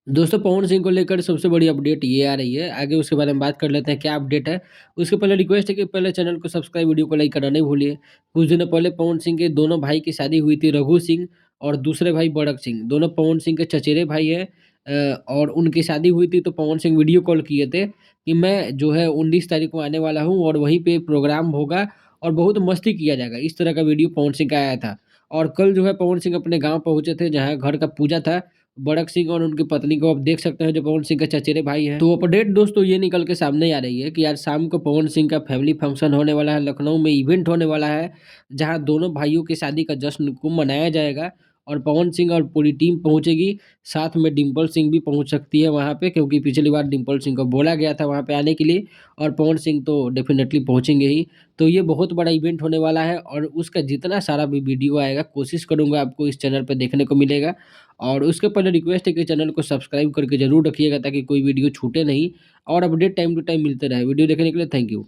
दोस्तों पवन सिंह को लेकर सबसे बड़ी अपडेट ये आ रही है, आगे उसके बारे में बात कर लेते हैं क्या अपडेट है। उसके पहले रिक्वेस्ट है कि पहले चैनल को सब्सक्राइब, वीडियो को लाइक करना नहीं भूलिए। कुछ दिनों पहले पवन सिंह के दोनों भाई की शादी हुई थी, रघु सिंह और दूसरे भाई बड़क सिंह, दोनों पवन सिंह के चचेरे भाई हैं। और उनकी शादी हुई थी तो पवन सिंह वीडियो कॉल किए थे कि मैं जो है 19 तारीख को आने वाला हूँ और वहीं पे प्रोग्राम होगा और बहुत मस्ती किया जाएगा, इस तरह का वीडियो पवन सिंह का आया था। और कल जो है पवन सिंह अपने गाँव पहुँचे थे जहाँ घर का पूजा था। बड़क सिंह और उनकी पत्नी को आप देख सकते हैं जो पवन सिंह के चचेरे भाई हैं। तो अपडेट दोस्तों ये निकल के सामने आ रही है कि आज शाम को पवन सिंह का फैमिली फंक्शन होने वाला है, लखनऊ में इवेंट होने वाला है, जहां दोनों भाइयों की शादी का जश्न को मनाया जाएगा और पवन सिंह और पूरी टीम पहुंचेगी। साथ में डिम्पल सिंह भी पहुंच सकती है वहां पे, क्योंकि पिछली बार डिम्पल सिंह को बोला गया था वहां पे आने के लिए और पवन सिंह तो डेफिनेटली पहुंचेंगे ही। तो ये बहुत बड़ा इवेंट होने वाला है और उसका जितना सारा भी वीडियो आएगा कोशिश करूंगा आपको इस चैनल पर देखने को मिलेगा। और उसके पहले रिक्वेस्ट है कि चैनल को सब्सक्राइब करके जरूर रखिएगा ताकि कोई वीडियो छूटे नहीं और अपडेट टाइम टू टाइम मिलते रहे। वीडियो देखने के लिए थैंक यू।